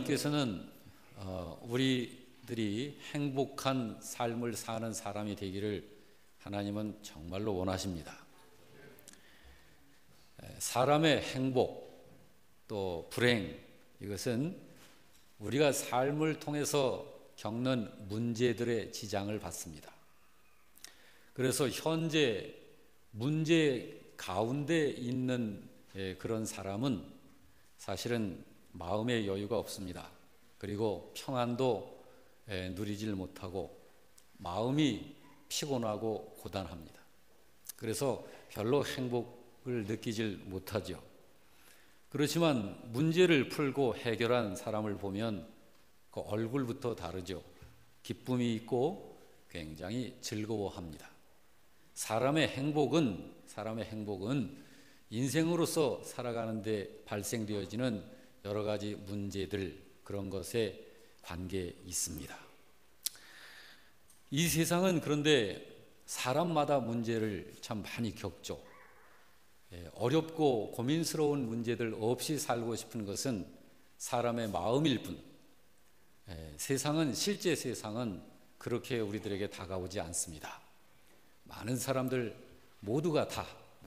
하나님께서는 우리들이 행복한 삶을 사는 사람이 되기를 하나님은 정말로 원하십니다. 사람의 행복 또 불행, 이것은 우리가 삶을 통해서 겪는 문제들의 지장을 받습니다. 그래서 현재 문제 가운데 있는 그런 사람은 사실은 마음의 여유가 없습니다. 그리고 평안도 누리질 못하고 마음이 피곤하고 고단합니다. 그래서 별로 행복을 느끼질 못하죠. 그렇지만 문제를 풀고 해결한 사람을 보면 그 얼굴부터 다르죠. 기쁨이 있고 굉장히 즐거워합니다. 사람의 행복은 인생으로서 살아가는데 발생되어지는 여러 가지 문제들, 그런 것에 관계에 있습니다. 이 세상은 그런데 사람마다 문제를 참 많이 겪죠. 어렵고 고민스러운 문제들 없이 살고 싶은 것은 사람의 마음일 뿐, 실제 세상은 그렇게 우리들에게 다가오지 않습니다. 많은 사람들 모두가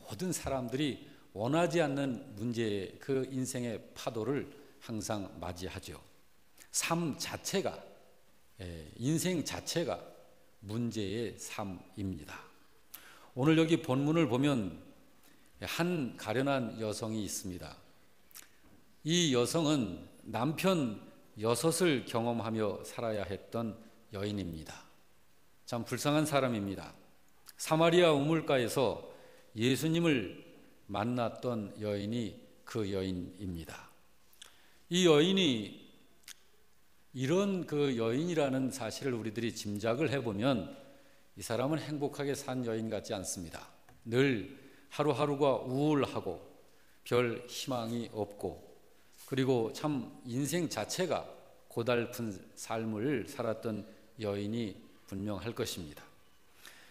모든 사람들이 원하지 않는 문제의 그 인생의 파도를 항상 맞이하죠. 삶 자체가, 인생 자체가 문제의 삶입니다. 오늘 여기 본문을 보면 한 가련한 여성이 있습니다. 이 여성은 남편 6을 경험하며 살아야 했던 여인입니다. 참 불쌍한 사람입니다. 사마리아 우물가에서 예수님을 만났던 여인이 그 여인입니다. 이 여인이 이런 그 여인이라는 사실을 우리들이 짐작을 해보면 이 사람은 행복하게 산 여인 같지 않습니다. 늘 하루하루가 우울하고 별 희망이 없고, 그리고 참 인생 자체가 고달픈 삶을 살았던 여인이 분명할 것입니다.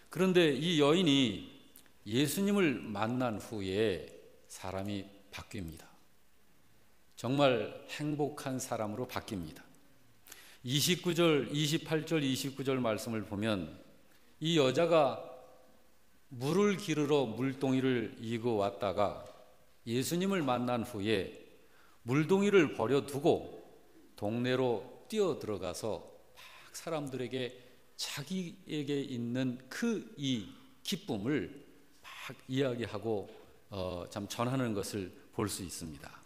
그런데 이 여인이 예수님을 만난 후에 사람이 바뀝니다. 정말 행복한 사람으로 바뀝니다. 28절 29절 말씀을 보면 이 여자가 물을 기르러 물동이를 이고 왔다가 예수님을 만난 후에 물동이를 버려두고 동네로 뛰어들어가서 막 사람들에게 자기에게 있는 이 기쁨을 막 이야기하고 참 전하는 것을 볼 수 있습니다.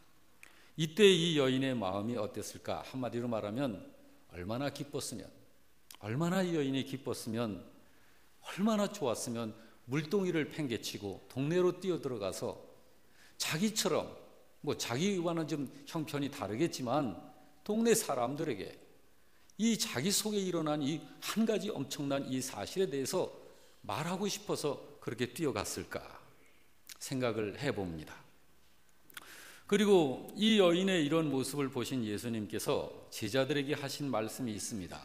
이때 이 여인의 마음이 어땠을까? 한마디로 말하면 얼마나 기뻤으면, 얼마나 이 여인이 기뻤으면, 얼마나 좋았으면 물동이를 팽개치고 동네로 뛰어들어가서 자기처럼, 자기와는 좀 형편이 다르겠지만 동네 사람들에게 이 자기 속에 일어난 이 한 가지 엄청난 이 사실에 대해서 말하고 싶어서 그렇게 뛰어갔을까 생각을 해봅니다. 그리고 이 여인의 이런 모습을 보신 예수님께서 제자들에게 하신 말씀이 있습니다.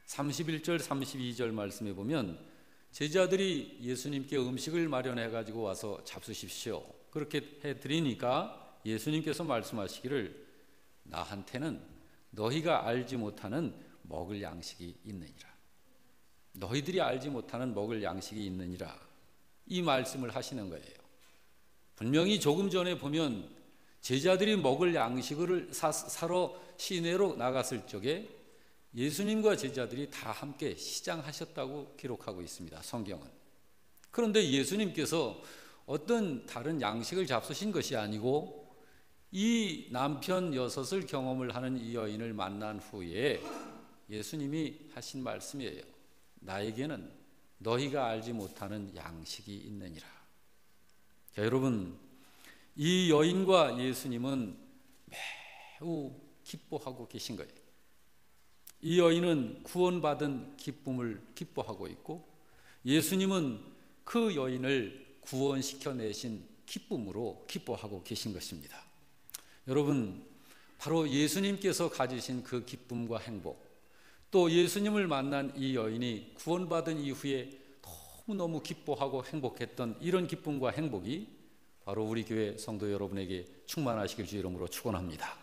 31절 32절 말씀에 보면 제자들이 예수님께 음식을 마련해 가지고 와서 잡수십시오, 그렇게 해드리니까 예수님께서 말씀하시기를 나한테는 너희가 알지 못하는 먹을 양식이 있느니라. 너희들이 알지 못하는 먹을 양식이 있느니라, 이 말씀을 하시는 거예요. 분명히 조금 전에 보면 제자들이 먹을 양식을 사러 시내로 나갔을 적에 예수님과 제자들이 다 함께 시장하셨다고 기록하고 있습니다, 성경은. 그런데 예수님께서 어떤 다른 양식을 잡수신 것이 아니고 이 남편 6을 경험을 하는 이 여인을 만난 후에 예수님이 하신 말씀이에요. 나에게는 너희가 알지 못하는 양식이 있느니라. 자, 여러분, 이 여인과 예수님은 매우 기뻐하고 계신 거예요. 이 여인은 구원받은 기쁨을 기뻐하고 있고 예수님은 그 여인을 구원시켜내신 기쁨으로 기뻐하고 계신 것입니다. 여러분, 바로 예수님께서 가지신 그 기쁨과 행복, 또 예수님을 만난 이 여인이 구원받은 이후에 너무너무 기뻐하고 행복했던 이런 기쁨과 행복이 바로 우리 교회 성도 여러분에게 충만하시길 주 이름으로 축원합니다.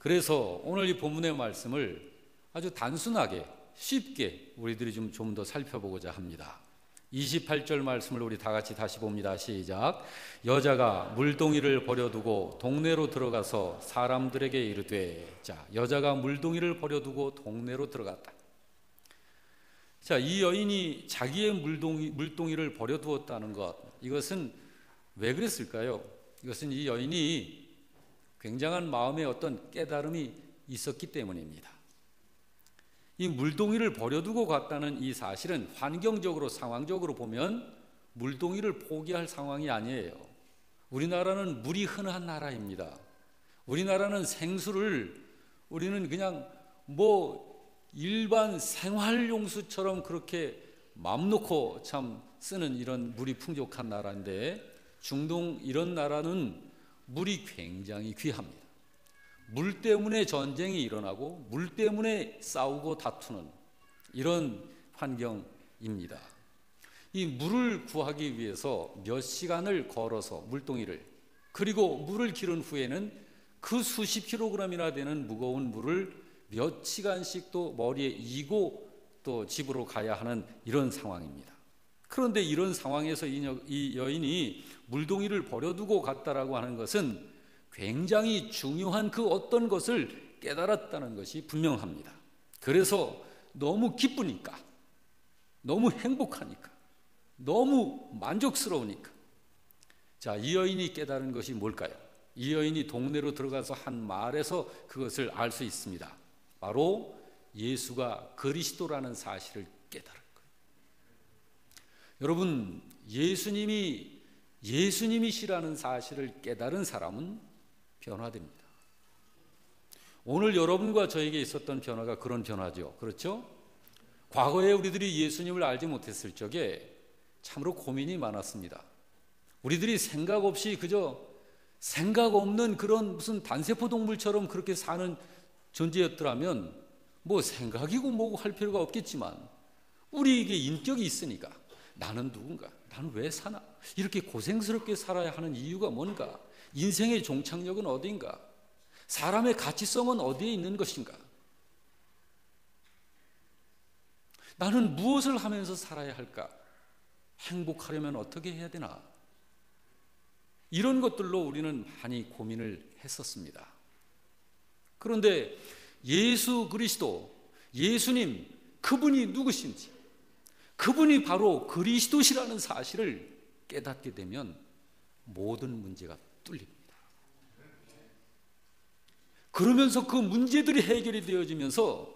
그래서 오늘 이 본문의 말씀을 아주 단순하게 쉽게 우리들이 좀 더 살펴보고자 합니다. 28절 말씀을 우리 다 같이 다시 봅니다. 시작. 여자가 물동이를 버려두고 동네로 들어가서 사람들에게 이르되. 자, 여자가 물동이를 버려두고 동네로 들어갔다. 자, 이 여인이 자기의 물동이를 버려두었다는 것, 이것은 왜 그랬을까요? 이것은 이 여인이 굉장한 마음의 어떤 깨달음이 있었기 때문입니다. 이 물동이를 버려두고 갔다는 이 사실은 환경적으로 상황적으로 보면 물동이를 포기할 상황이 아니에요. 우리나라는 물이 흔한 나라입니다. 우리나라는 생수를 우리는 그냥 일반 생활용수처럼 그렇게 맘 놓고 참 쓰는 이런 물이 풍족한 나라인데, 중동 이런 나라는 물이 굉장히 귀합니다. 물 때문에 전쟁이 일어나고 물 때문에 싸우고 다투는 이런 환경입니다. 이 물을 구하기 위해서 몇 시간을 걸어서 물동이를, 그리고 물을 기른 후에는 그 수십 킬로그램이나 되는 무거운 물을 몇 시간씩 또 머리에 이고 또 집으로 가야 하는 이런 상황입니다. 그런데 이런 상황에서 이 여인이 물동이를 버려두고 갔다라고 하는 것은 굉장히 중요한 그 어떤 것을 깨달았다는 것이 분명합니다. 그래서 너무 기쁘니까, 너무 행복하니까, 너무 만족스러우니까. 자, 이 여인이 깨달은 것이 뭘까요? 이 여인이 동네로 들어가서 한 말에서 그것을 알 수 있습니다. 바로 예수가 그리스도라는 사실을 깨달은 거예요. 여러분, 예수님이시라는 사실을 깨달은 사람은 변화됩니다. 오늘 여러분과 저에게 있었던 변화가 그런 변화죠. 그렇죠? 과거에 우리들이 예수님을 알지 못했을 적에 참으로 고민이 많았습니다. 우리들이 생각 없이 그저 생각 없는 그런 무슨 단세포 동물처럼 그렇게 사는 존재였더라면 생각이고 뭐고 할 필요가 없겠지만, 우리에게 인격이 있으니까 나는 누군가, 나는 왜 사나, 이렇게 고생스럽게 살아야 하는 이유가 뭔가, 인생의 종착역은 어디인가, 사람의 가치성은 어디에 있는 것인가, 나는 무엇을 하면서 살아야 할까, 행복하려면 어떻게 해야 되나, 이런 것들로 우리는 많이 고민을 했었습니다. 그런데 예수 그리스도, 예수님, 그분이 누구신지, 그분이 바로 그리스도시라는 사실을 깨닫게 되면 모든 문제가 뚫립니다. 그러면서 그 문제들이 해결이 되어지면서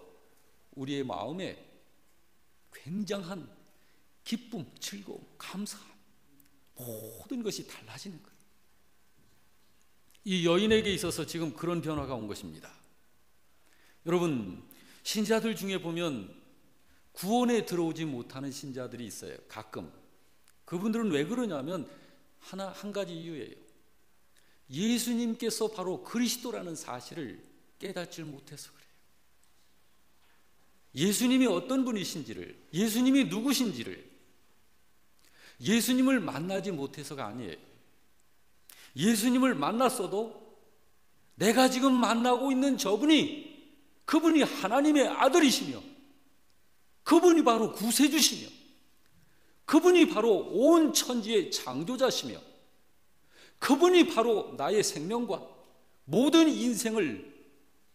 우리의 마음에 굉장한 기쁨, 즐거움, 감사함, 모든 것이 달라지는 거예요. 이 여인에게 있어서 지금 그런 변화가 온 것입니다. 여러분, 신자들 중에 보면 구원에 들어오지 못하는 신자들이 있어요. 가끔. 그분들은 왜 그러냐면 한 가지 이유예요. 예수님께서 바로 그리스도라는 사실을 깨닫지 못해서 그래요. 예수님이 어떤 분이신지를, 예수님이 누구신지를 예수님을 만나지 못해서가 아니에요. 예수님을 만났어도 내가 지금 만나고 있는 그분이 하나님의 아들이시며, 그분이 바로 구세주시며, 그분이 바로 온 천지의 창조자시며, 그분이 바로 나의 생명과 모든 인생을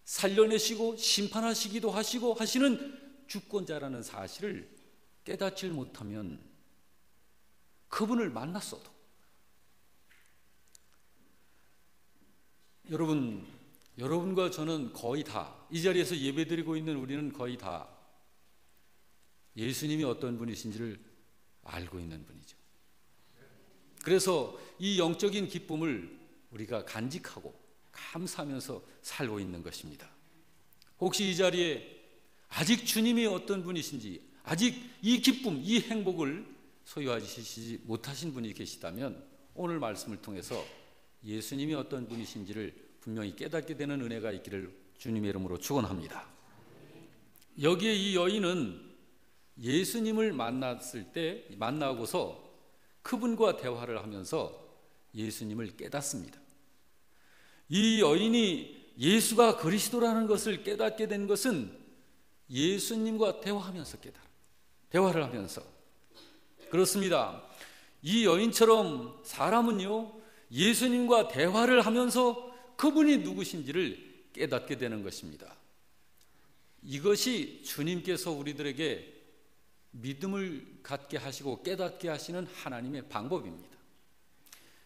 살려내시고 심판하시기도 하시고 하시는 주권자라는 사실을 깨닫지 못하면 그분을 만났어도, 여러분과 저는 거의 다, 이 자리에서 예배드리고 있는 우리는 거의 다 예수님이 어떤 분이신지를 알고 있는 분이죠. 그래서 이 영적인 기쁨을 우리가 간직하고 감사하면서 살고 있는 것입니다. 혹시 이 자리에 아직 주님이 어떤 분이신지, 아직 이 기쁨, 이 행복을 소유하시지 못하신 분이 계시다면 오늘 말씀을 통해서 예수님이 어떤 분이신지를 분명히 깨닫게 되는 은혜가 있기를 주님의 이름으로 축원합니다. 여기에 이 여인은 예수님을 만나고서 그분과 대화를 하면서 예수님을 깨닫습니다. 이 여인이 예수가 그리스도라는 것을 깨닫게 된 것은 예수님과 대화하면서 대화를 하면서. 그렇습니다. 이 여인처럼 사람은요, 예수님과 대화를 하면서 그분이 누구신지를 깨닫게 되는 것입니다. 이것이 주님께서 우리들에게 믿음을 갖게 하시고 깨닫게 하시는 하나님의 방법입니다.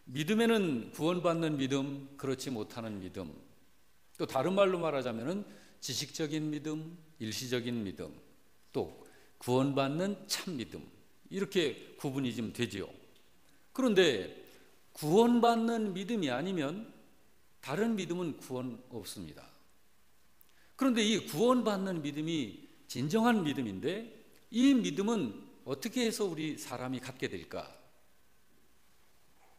믿음에는 구원받는 믿음, 그렇지 못하는 믿음, 또 다른 말로 말하자면 지식적인 믿음, 일시적인 믿음, 또 구원받는 참 믿음, 이렇게 구분이 좀 되지요. 그런데 구원받는 믿음이 아니면 다른 믿음은 구원 없습니다. 그런데 이 구원받는 믿음이 진정한 믿음인데, 이 믿음은 어떻게 해서 우리 사람이 갖게 될까?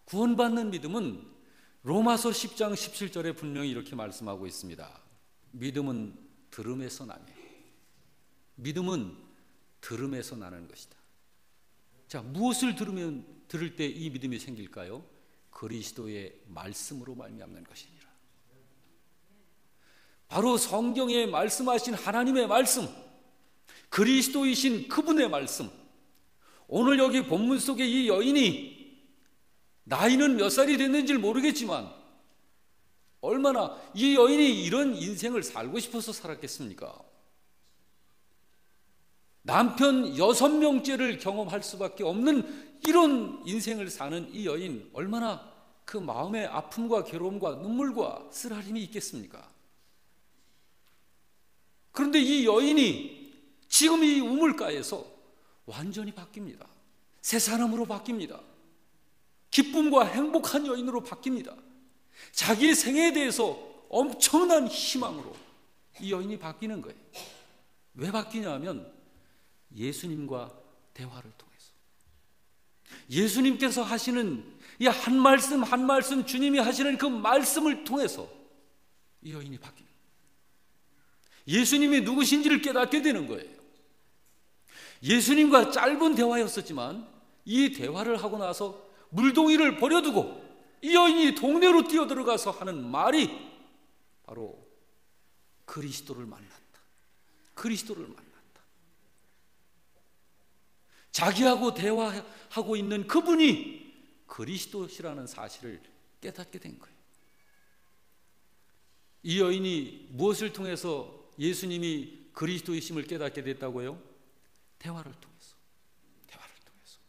구원받는 믿음은 로마서 10장 17절에 분명히 이렇게 말씀하고 있습니다. 믿음은 들음에서 나네. 믿음은 들음에서 나는 것이다. 자, 무엇을 들을 때 이 믿음이 생길까요? 그리스도의 말씀으로 말미암는 것이니라. 바로 성경에 말씀하신 하나님의 말씀, 그리스도이신 그분의 말씀. 오늘 여기 본문 속에 이 여인이 나이는 몇 살이 됐는지 모르겠지만 얼마나 이 여인이 이런 인생을 살고 싶어서 살았겠습니까? 남편 6명째를 경험할 수밖에 없는 이런 인생을 사는 이 여인, 얼마나 그 마음의 아픔과 괴로움과 눈물과 쓰라림이 있겠습니까? 그런데 이 여인이 지금 이 우물가에서 완전히 바뀝니다. 새 사람으로 바뀝니다. 기쁨과 행복한 여인으로 바뀝니다. 자기의 생애에 대해서 엄청난 희망으로 이 여인이 바뀌는 거예요. 왜 바뀌냐면 예수님과 대화를 통해서, 예수님께서 하시는 이 한 말씀 한 말씀, 주님이 하시는 그 말씀을 통해서 이 여인이 바뀝니다. 예수님이 누구신지를 깨닫게 되는 거예요. 예수님과 짧은 대화였었지만 이 대화를 하고 나서 물동이를 버려두고 이 여인이 동네로 뛰어들어가서 하는 말이 바로 그리스도를 만났다. 그리스도를 만났다. 자기하고 대화하고 있는 그분이 그리스도시라는 사실을 깨닫게 된 거예요. 이 여인이 무엇을 통해서 예수님이 그리스도이심을 깨닫게 됐다고요? 대화를 통해서. 대화를 통해서.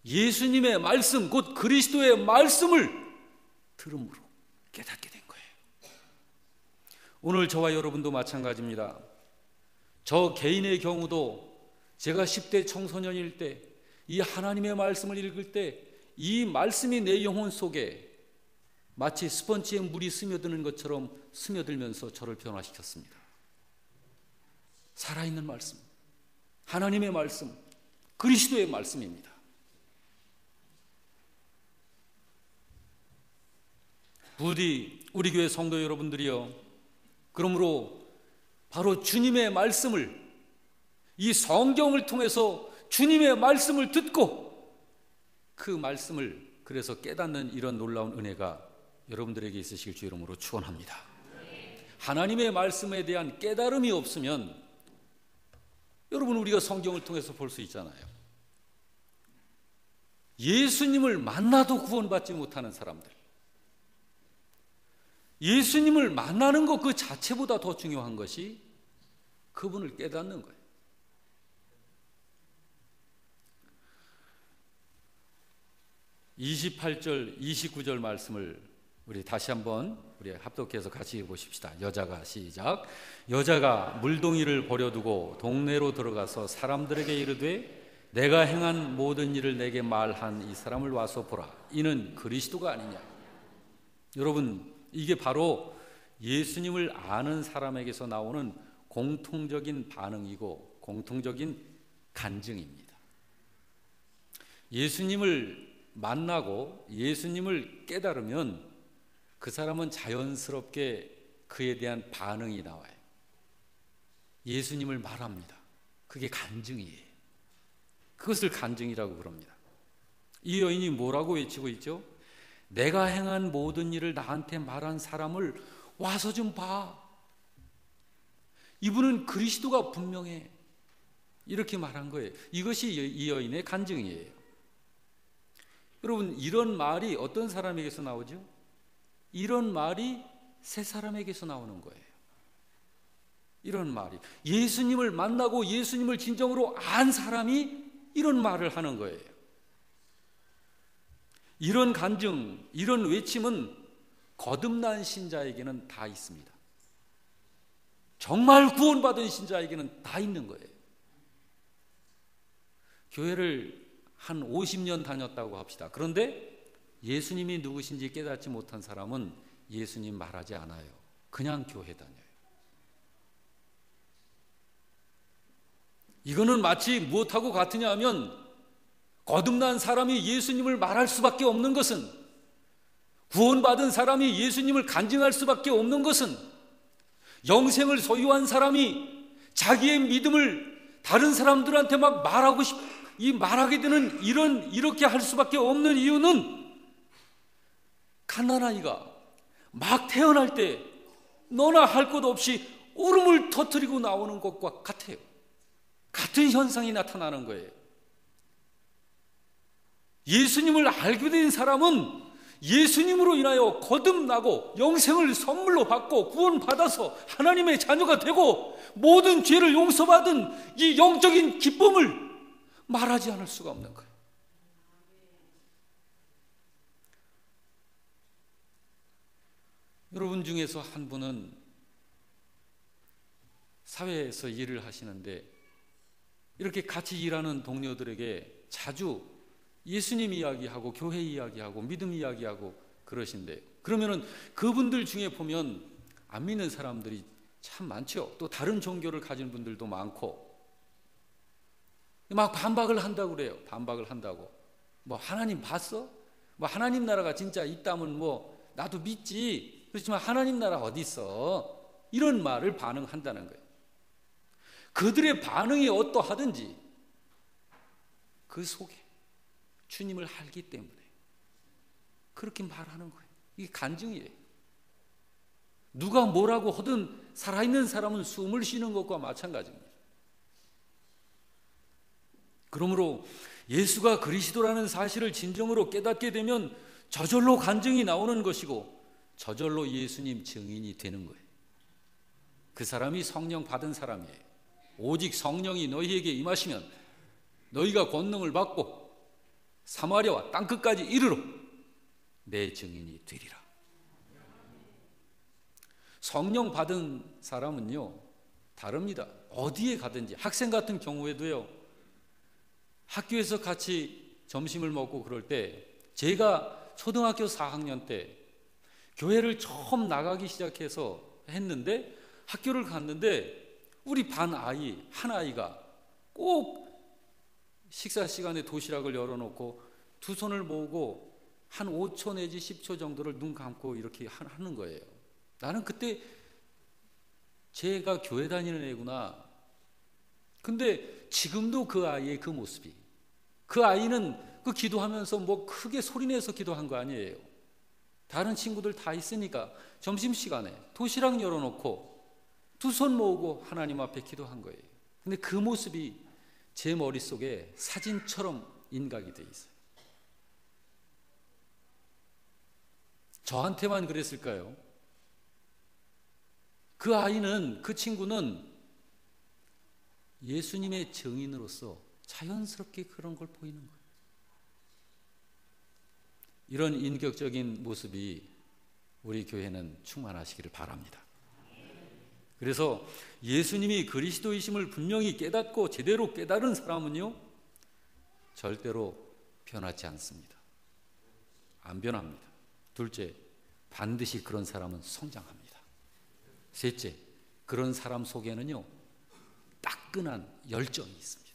예수님의 말씀, 곧 그리스도의 말씀을 들음으로 깨닫게 된 거예요. 오늘 저와 여러분도 마찬가지입니다. 저 개인의 경우도 제가 10대 청소년일 때 이 하나님의 말씀을 읽을 때 이 말씀이 내 영혼 속에 마치 스펀지에 물이 스며드는 것처럼 스며들면서 저를 변화시켰습니다. 살아있는 말씀, 하나님의 말씀, 그리스도의 말씀입니다. 부디 우리 교회 성도 여러분들이요, 그러므로 바로 주님의 말씀을, 이 성경을 통해서 주님의 말씀을 듣고 그 말씀을 그래서 깨닫는 이런 놀라운 은혜가 여러분들에게 있으실 주 이름으로 축원합니다. 하나님의 말씀에 대한 깨달음이 없으면, 여러분, 우리가 성경을 통해서 볼 수 있잖아요. 예수님을 만나도 구원받지 못하는 사람들, 예수님을 만나는 것 그 자체보다 더 중요한 것이 그분을 깨닫는 거예요. 28절, 29절 말씀을 우리 다시 한번 우리 합독해서 같이 보십시다. 여자가, 시작. 여자가 물동이를 버려두고 동네로 들어가서 사람들에게 이르되 내가 행한 모든 일을 내게 말한 이 사람을 와서 보라. 이는 그리스도가 아니냐. 여러분, 이게 바로 예수님을 아는 사람에게서 나오는 공통적인 반응이고 공통적인 간증입니다. 예수님을 만나고 예수님을 깨달으면 그 사람은 자연스럽게 그에 대한 반응이 나와요. 예수님을 말합니다. 그게 간증이에요. 그것을 간증이라고 그럽니다. 이 여인이 뭐라고 외치고 있죠? 내가 행한 모든 일을 나한테 말한 사람을 와서 좀 봐. 이분은 그리스도가 분명해. 이렇게 말한 거예요. 이것이 이 여인의 간증이에요. 여러분, 이런 말이 어떤 사람에게서 나오죠? 이런 말이 세 사람에게서 나오는 거예요. 이런 말이 예수님을 만나고 예수님을 진정으로 안 사람이 이런 말을 하는 거예요. 이런 간증, 이런 외침은 거듭난 신자에게는 다 있습니다. 정말 구원받은 신자에게는 다 있는 거예요. 교회를 한 50년 다녔다고 합시다. 그런데 예수님이 누구신지 깨닫지 못한 사람은 예수님 말하지 않아요. 그냥 교회 다녀요. 이거는 마치 무엇하고 같으냐 하면, 거듭난 사람이 예수님을 말할 수밖에 없는 것은, 구원받은 사람이 예수님을 간증할 수밖에 없는 것은, 영생을 소유한 사람이 자기의 믿음을 다른 사람들한테 막 말하게 되는 이렇게 할 수밖에 없는 이유는, 갓난아이가 막 태어날 때 너나 할 것 없이 울음을 터뜨리고 나오는 것과 같아요. 같은 현상이 나타나는 거예요. 예수님을 알게 된 사람은 예수님으로 인하여 거듭나고 영생을 선물로 받고 구원받아서 하나님의 자녀가 되고 모든 죄를 용서받은 이 영적인 기쁨을 말하지 않을 수가 없는 거예요. 여러분 중에서 한 분은 사회에서 일을 하시는데 이렇게 같이 일하는 동료들에게 자주 예수님 이야기하고 교회 이야기하고 믿음 이야기하고 그러신대요. 그러면은 그분들 중에 보면 안 믿는 사람들이 참 많죠. 또 다른 종교를 가진 분들도 많고 막 반박을 한다고 그래요. 반박을 한다고. 뭐 하나님 봤어? 뭐 하나님 나라가 진짜 있다면 뭐 나도 믿지. 그렇지만 하나님 나라 어디 있어? 이런 말을 반응한다는 거예요. 그들의 반응이 어떠하든지 그 속에 주님을 알기 때문에 그렇게 말하는 거예요. 이게 간증이에요. 누가 뭐라고 하든 살아있는 사람은 숨을 쉬는 것과 마찬가지입니다. 그러므로 예수가 그리스도라는 사실을 진정으로 깨닫게 되면 저절로 간증이 나오는 것이고 저절로 예수님 증인이 되는 거예요. 그 사람이 성령 받은 사람이에요. 오직 성령이 너희에게 임하시면 너희가 권능을 받고 사마리아와 땅끝까지 이르러 내 증인이 되리라. 성령 받은 사람은요 다릅니다. 어디에 가든지. 학생 같은 경우에도요, 학교에서 같이 점심을 먹고 그럴 때, 제가 초등학교 4학년 때 교회를 처음 나가기 시작해서 했는데, 학교를 갔는데 우리 반 아이 한 아이가 꼭 식사 시간에 도시락을 열어놓고 두 손을 모으고 한 5초 내지 10초 정도를 눈 감고 이렇게 하는 거예요. 나는 그때 제가 교회 다니는 애구나. 근데 지금도 그 아이의 그 모습이, 그 아이는 그 기도하면서 뭐 크게 소리내서 기도한 거 아니에요. 다른 친구들 다 있으니까 점심시간에 도시락 열어놓고 두 손 모으고 하나님 앞에 기도한 거예요. 근데 그 모습이 제 머릿속에 사진처럼 인각이 돼 있어요. 저한테만 그랬을까요? 그 아이는, 그 친구는 예수님의 증인으로서 자연스럽게 그런 걸 보이는 거예요. 이런 인격적인 모습이 우리 교회는 충만하시기를 바랍니다. 그래서 예수님이 그리스도이심을 분명히 깨닫고 제대로 깨달은 사람은요 절대로 변하지 않습니다. 안 변합니다. 둘째, 반드시 그런 사람은 성장합니다. 셋째, 그런 사람 속에는요 따끈한 열정이 있습니다.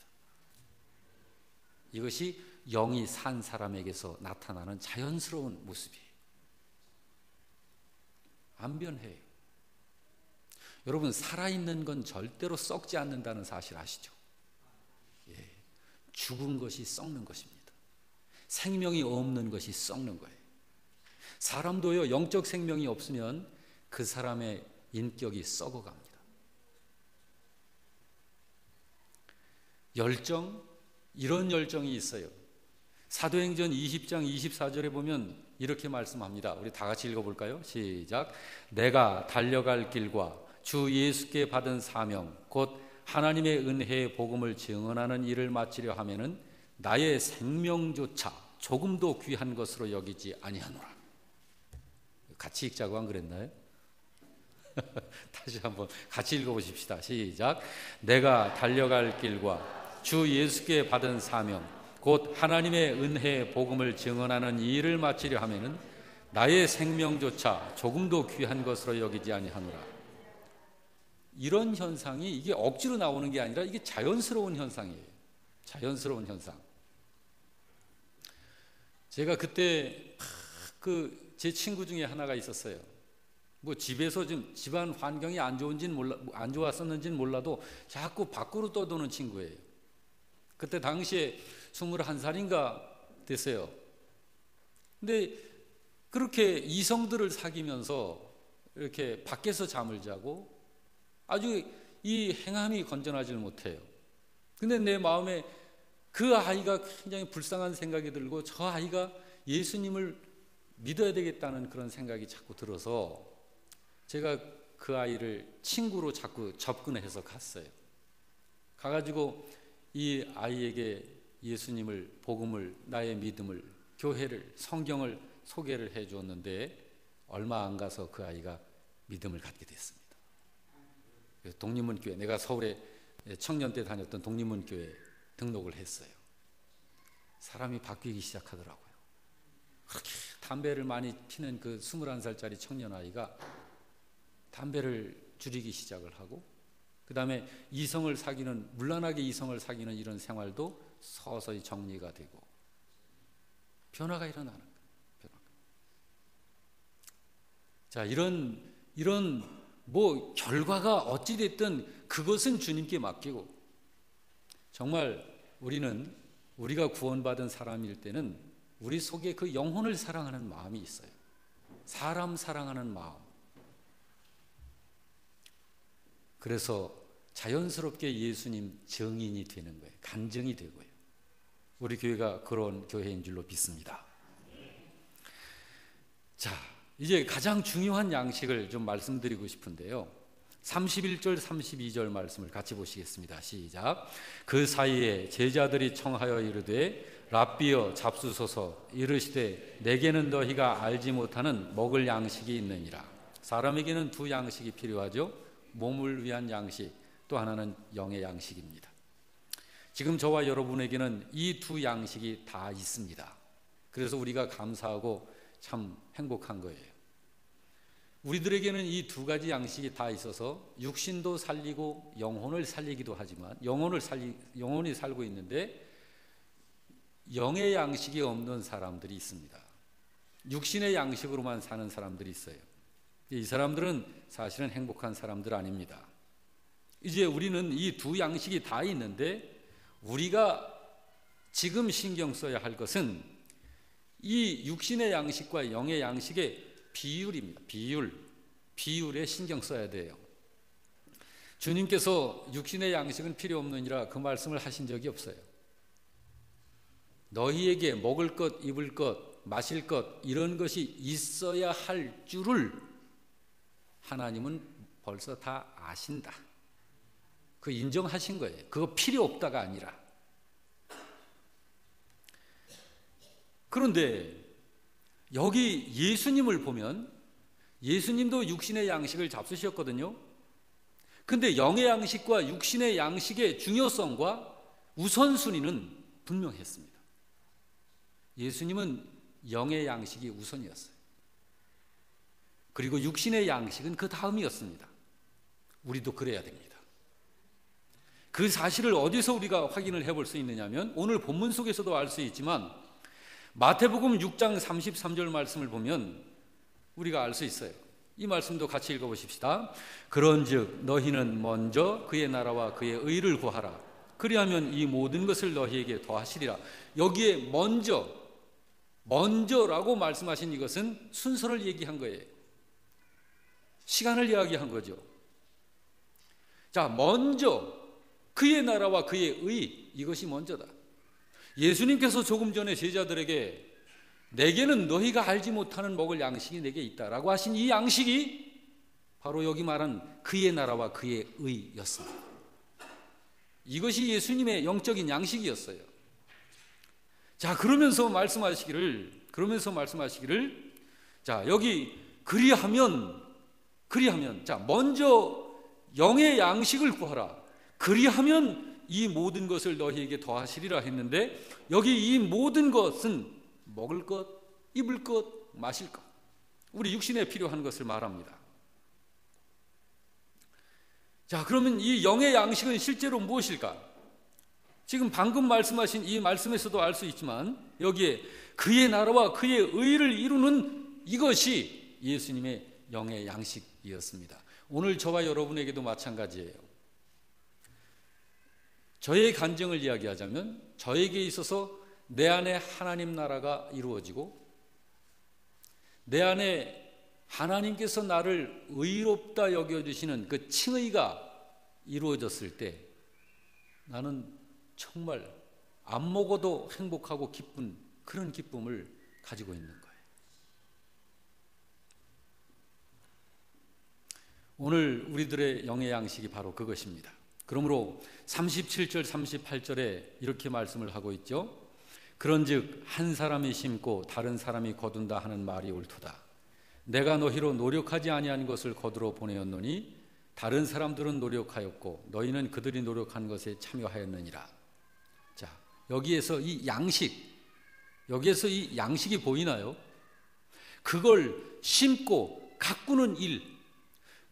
이것이 영이 산 사람에게서 나타나는 자연스러운 모습이에요. 안 변해요. 여러분, 살아있는 건 절대로 썩지 않는다는 사실 아시죠? 예, 죽은 것이 썩는 것입니다. 생명이 없는 것이 썩는 거예요. 사람도요 영적 생명이 없으면 그 사람의 인격이 썩어갑니다. 열정, 이런 열정이 있어요. 사도행전 20장 24절에 보면 이렇게 말씀합니다. 우리 다 같이 읽어볼까요? 시작. 내가 달려갈 길과 주 예수께 받은 사명 곧 하나님의 은혜의 복음을 증언하는 일을 마치려 하면은 나의 생명조차 조금도 귀한 것으로 여기지 아니하노라. 같이 읽자고 안 그랬나요? 다시 한번 같이 읽어보십시다. 시작. 내가 달려갈 길과 주 예수께 받은 사명 곧 하나님의 은혜의 복음을 증언하는 이 일을 마치려 하면은 나의 생명조차 조금도 귀한 것으로 여기지 아니하노라. 이런 현상이 이게 억지로 나오는 게 아니라 이게 자연스러운 현상이에요. 자연스러운 현상. 제가 그때 제 친구 중에 하나가 있었어요. 뭐 집에서 좀 집안 환경이 안 좋았었는지는 몰라도 자꾸 밖으로 떠도는 친구예요. 그때 당시에 21살인가 됐어요. 근데 그렇게 이성들을 사귀면서 이렇게 밖에서 잠을 자고 아주 이 행함이 건전하지를 못해요. 근데 내 마음에 그 아이가 굉장히 불쌍한 생각이 들고 저 아이가 예수님을 믿어야 되겠다는 그런 생각이 자꾸 들어서 제가 그 아이를 친구로 자꾸 접근해서 갔어요. 가가지고 이 아이에게 예수님을, 복음을, 나의 믿음을, 교회를, 성경을 소개를 해 주었는데 얼마 안 가서 그 아이가 믿음을 갖게 됐습니다. 독립문교회, 내가 서울에 청년 때 다녔던 독립문교회 등록을 했어요. 사람이 바뀌기 시작하더라고요. 그렇게 담배를 많이 피는 그 21살짜리 청년 아이가 담배를 줄이기 시작을 하고 그 다음에 문란하게 이성을 사귀는 이런 생활도 서서히 정리가 되고 변화가 일어나는 거예요. 자, 이런 뭐 결과가 어찌 됐든 그것은 주님께 맡기고 정말 우리가 구원받은 사람일 때는 우리 속에 그 영혼을 사랑하는 마음이 있어요. 사람 사랑하는 마음. 그래서 자연스럽게 예수님 증인이 되는 거예요. 간증이 되고요. 우리 교회가 그런 교회인 줄로 믿습니다. 자, 이제 가장 중요한 양식을 좀 말씀드리고 싶은데요. 31절 32절 말씀을 같이 보시겠습니다. 시작. 그 사이에 제자들이 청하여 이르되 랍비여 잡수소서. 이르시되 내게는 너희가 알지 못하는 먹을 양식이 있느니라. 사람에게는 두 양식이 필요하죠. 몸을 위한 양식, 또 하나는 영의 양식입니다. 지금 저와 여러분에게는 이 두 양식이 다 있습니다. 그래서 우리가 감사하고 참 행복한 거예요. 우리들에게는 이 두 가지 양식이 다 있어서 육신도 살리고 영혼을 살리기도 하지만 영혼이 살고 있는데 영의 양식이 없는 사람들이 있습니다. 육신의 양식으로만 사는 사람들이 있어요. 이 사람들은 사실은 행복한 사람들 아닙니다. 이제 우리는 이 두 양식이 다 있는데 우리가 지금 신경 써야 할 것은 이 육신의 양식과 영의 양식의 비율입니다. 비율에 신경 써야 돼요. 주님께서 육신의 양식은 필요 없느니라 그 말씀을 하신 적이 없어요. 너희에게 먹을 것, 입을 것, 마실 것 이런 것이 있어야 할 줄을 하나님은 벌써 다 아신다. 그 인정하신 거예요. 그거 필요 없다가 아니라. 그런데 여기 예수님을 보면 예수님도 육신의 양식을 잡수셨거든요. 근데 영의 양식과 육신의 양식의 중요성과 우선순위는 분명했습니다. 예수님은 영의 양식이 우선이었어요. 그리고 육신의 양식은 그 다음이었습니다. 우리도 그래야 됩니다. 그 사실을 어디서 우리가 확인을 해볼 수 있느냐면 오늘 본문 속에서도 알 수 있지만 마태복음 6장 33절 말씀을 보면 우리가 알 수 있어요. 이 말씀도 같이 읽어보십시다. 그런즉 너희는 먼저 그의 나라와 그의 의를 구하라. 그리하면 이 모든 것을 너희에게 더하시리라. 여기에 먼저라고 말씀하신 이것은 순서를 얘기한 거예요. 시간을 이야기한 거죠. 자, 먼저 그의 나라와 그의 의, 이것이 먼저다. 예수님께서 조금 전에 제자들에게 내게는 너희가 알지 못하는 먹을 양식이 내게 있다라고 하신 이 양식이 바로 여기 말한 그의 나라와 그의 의였습니다. 이것이 예수님의 영적인 양식이었어요. 자, 그러면서 말씀하시기를 자, 여기 그리하면 자, 먼저 영의 양식을 구하라. 그리하면 이 모든 것을 너희에게 더하시리라 했는데, 여기 이 모든 것은 먹을 것, 입을 것, 마실 것, 우리 육신에 필요한 것을 말합니다. 자, 그러면 이 영의 양식은 실제로 무엇일까? 지금 방금 말씀하신 이 말씀에서도 알 수 있지만, 여기에 그의 나라와 그의 의를 이루는 이것이 예수님의 영의 양식이었습니다. 오늘 저와 여러분에게도 마찬가지예요. 저의 간증을 이야기하자면, 저에게 있어서 내 안에 하나님 나라가 이루어지고, 내 안에 하나님께서 나를 의롭다 여겨주시는 그 칭의가 이루어졌을 때 나는 정말 안 먹어도 행복하고 기쁜 그런 기쁨을 가지고 있는 거예요. 오늘 우리들의 영의 양식이 바로 그것입니다. 그러므로 37절 38절에 이렇게 말씀을 하고 있죠. 그런즉 한 사람이 심고 다른 사람이 거둔다 하는 말이 옳도다. 내가 너희로 노력하지 아니한 것을 거두러 보내었노니 다른 사람들은 노력하였고 너희는 그들이 노력한 것에 참여하였느니라. 자, 여기에서 이 양식이 보이나요? 그걸 심고 가꾸는 일,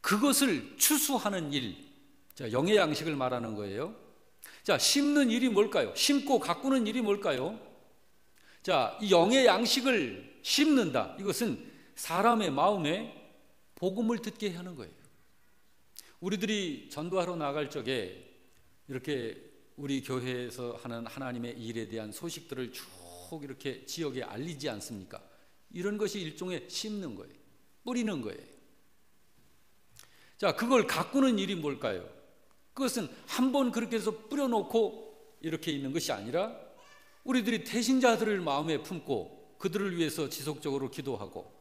그것을 추수하는 일, 자, 영의 양식을 말하는 거예요. 자, 심는 일이 뭘까요? 심고 가꾸는 일이 뭘까요? 자, 이 영의 양식을 심는다. 이것은 사람의 마음에 복음을 듣게 하는 거예요. 우리들이 전도하러 나갈 적에 이렇게 우리 교회에서 하는 하나님의 일에 대한 소식들을 쭉 이렇게 지역에 알리지 않습니까? 이런 것이 일종의 심는 거예요. 뿌리는 거예요. 자, 그걸 가꾸는 일이 뭘까요? 그것은 한번 그렇게 해서 뿌려놓고 이렇게 있는 것이 아니라 우리들이 태신자들을 마음에 품고 그들을 위해서 지속적으로 기도하고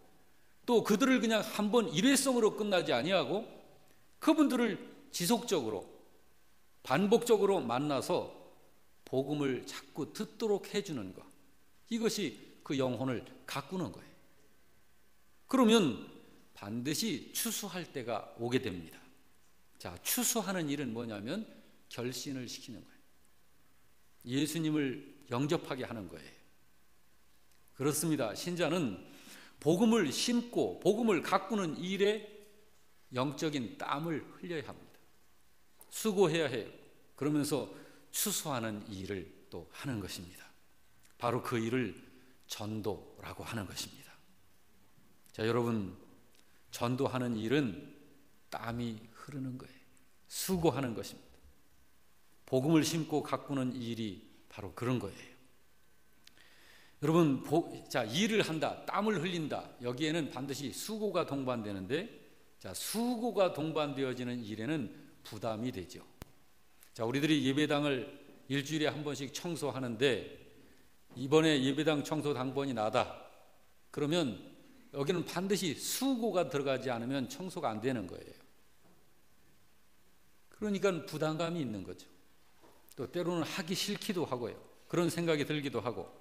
또 그들을 그냥 한번 일회성으로 끝나지 아니하고 그분들을 지속적으로 반복적으로 만나서 복음을 자꾸 듣도록 해주는 것, 이것이 그 영혼을 가꾸는 거예요. 그러면 반드시 추수할 때가 오게 됩니다. 자, 추수하는 일은 뭐냐면 결신을 시키는 거예요. 예수님을 영접하게 하는 거예요. 그렇습니다. 신자는 복음을 심고 복음을 가꾸는 일에 영적인 땀을 흘려야 합니다. 수고해야 해요. 그러면서 추수하는 일을 또 하는 것입니다. 바로 그 일을 전도라고 하는 것입니다. 자, 여러분, 전도하는 일은 땀이 흐르는 거예요. 수고하는 것입니다. 복음을 심고 가꾸는 일이 바로 그런 거예요. 여러분, 자, 일을 한다, 땀을 흘린다. 여기에는 반드시 수고가 동반되는데, 자, 수고가 동반되어지는 일에는 부담이 되죠. 자, 우리들이 예배당을 일주일에 한 번씩 청소하는데 이번에 예배당 청소 당번이 나다. 그러면 여기는 반드시 수고가 들어가지 않으면 청소가 안 되는 거예요. 그러니까 부담감이 있는 거죠. 또 때로는 하기 싫기도 하고요. 그런 생각이 들기도 하고.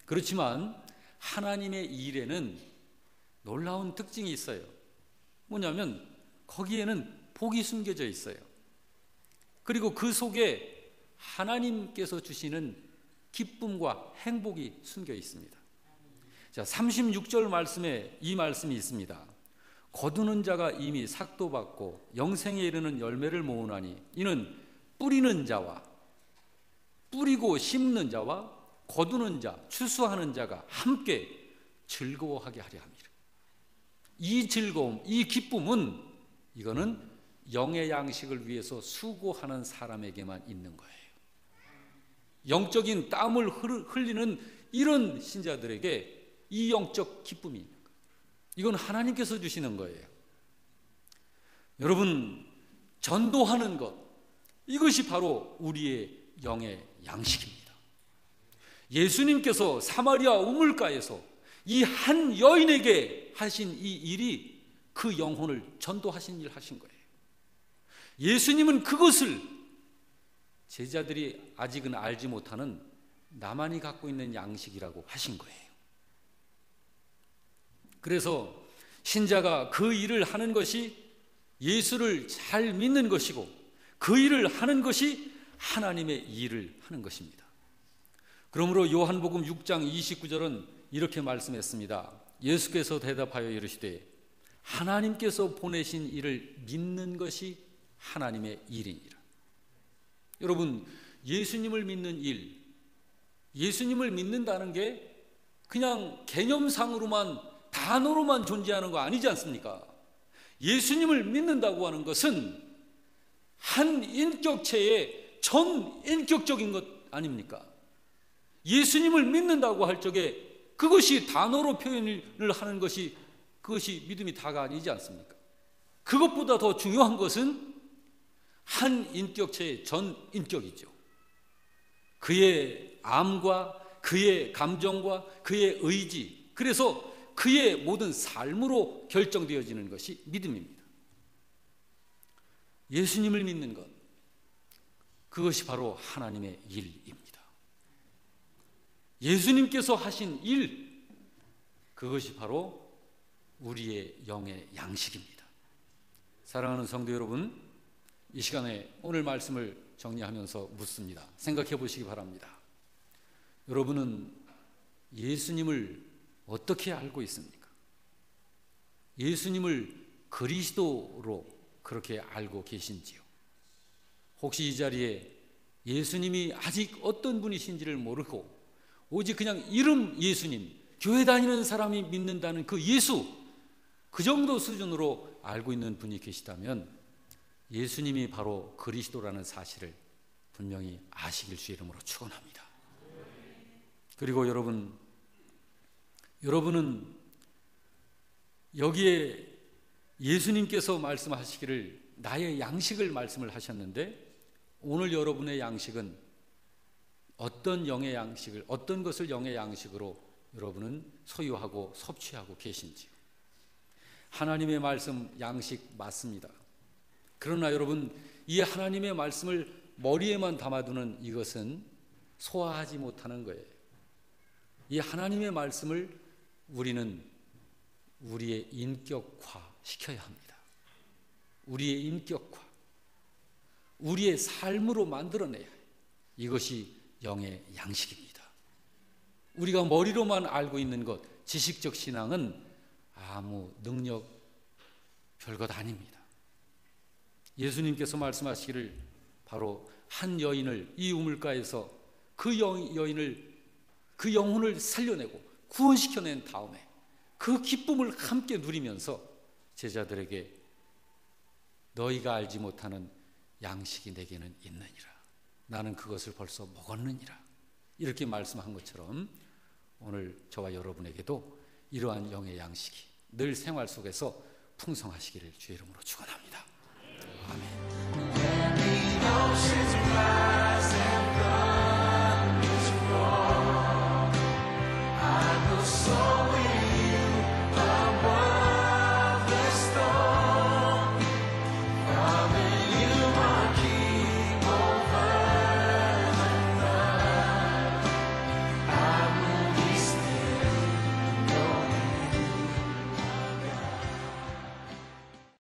그렇지만 하나님의 일에는 놀라운 특징이 있어요. 뭐냐면 거기에는 복이 숨겨져 있어요. 그리고 그 속에 하나님께서 주시는 기쁨과 행복이 숨겨 있습니다. 자, 36절 말씀에 이 말씀이 있습니다. 거두는 자가 이미 삭도 받고 영생에 이르는 열매를 모으나니 이는 뿌리는 자와 뿌리고 심는 자와 거두는 자, 추수하는 자가 함께 즐거워하게 하려 함이라. 이 즐거움, 이 기쁨은 이거는 영의 양식을 위해서 수고하는 사람에게만 있는 거예요. 영적인 땀을 흘리는 이런 신자들에게 이 영적 기쁨이 있는 거예요. 이건 하나님께서 주시는 거예요. 여러분, 전도하는 것, 이것이 바로 우리의 영의 양식입니다. 예수님께서 사마리아 우물가에서 이 한 여인에게 하신 이 일이 그 영혼을 전도하신 일 하신 거예요. 예수님은 그것을 제자들이 아직은 알지 못하는 나만이 갖고 있는 양식이라고 하신 거예요. 그래서 신자가 그 일을 하는 것이 예수를 잘 믿는 것이고, 그 일을 하는 것이 하나님의 일을 하는 것입니다. 그러므로 요한복음 6장 29절은 이렇게 말씀했습니다. 예수께서 대답하여 이르시되 하나님께서 보내신 이를 믿는 것이 하나님의 일이니라. 여러분, 예수님을 믿는 일, 예수님을 믿는다는 게 그냥 개념상으로만, 단어로만 존재하는 거 아니지 않습니까? 예수님을 믿는다고 하는 것은 한 인격체의 전 인격적인 것 아닙니까? 예수님을 믿는다고 할 적에 그것이 단어로 표현을 하는 것이, 그것이 믿음이 다가 아니지 않습니까? 그것보다 더 중요한 것은 한 인격체의 전 인격이죠. 그의 암과 그의 감정과 그의 의지, 그래서 그의 모든 삶으로 결정되어지는 것이 믿음입니다. 예수님을 믿는 것, 그것이 바로 하나님의 일입니다. 예수님께서 하신 일, 그것이 바로 우리의 영의 양식입니다. 사랑하는 성도 여러분, 이 시간에 오늘 말씀을 정리하면서 묻습니다. 생각해 보시기 바랍니다. 여러분은 예수님을 어떻게 알고 있습니까? 예수님을 그리스도로 그렇게 알고 계신지요? 혹시 이 자리에 예수님이 아직 어떤 분이신지를 모르고 오직 그냥 이름 예수님, 교회 다니는 사람이 믿는다는 그 예수, 그 정도 수준으로 알고 있는 분이 계시다면 예수님이 바로 그리스도라는 사실을 분명히 아시길 주 이름으로 축원합니다. 그리고 여러분은 여기에 예수님께서 말씀하시기를 나의 양식을 말씀을 하셨는데, 오늘 여러분의 양식은 어떤 영의 양식을, 어떤 것을 영의 양식으로 여러분은 소유하고 섭취하고 계신지요? 하나님의 말씀 양식 맞습니다. 그러나 여러분, 이 하나님의 말씀을 머리에만 담아두는 이것은 소화하지 못하는 거예요. 이 하나님의 말씀을 우리는 우리의 인격화 시켜야 합니다. 우리의 인격화, 우리의 삶으로 만들어내야 해요. 이것이 영의 양식입니다. 우리가 머리로만 알고 있는 것, 지식적 신앙은 아무 능력 별것 아닙니다. 예수님께서 말씀하시기를 바로 한 여인을, 이 우물가에서 그 여인을, 그 영혼을 살려내고 구원시켜낸 다음에 그 기쁨을 함께 누리면서 제자들에게 너희가 알지 못하는 양식이 내게는 있느니라. 나는 그것을 벌써 먹었느니라. 이렇게 말씀한 것처럼 오늘 저와 여러분에게도 이러한 영의 양식이 늘 생활 속에서 풍성하시기를 주의 이름으로 축원합니다. 아멘.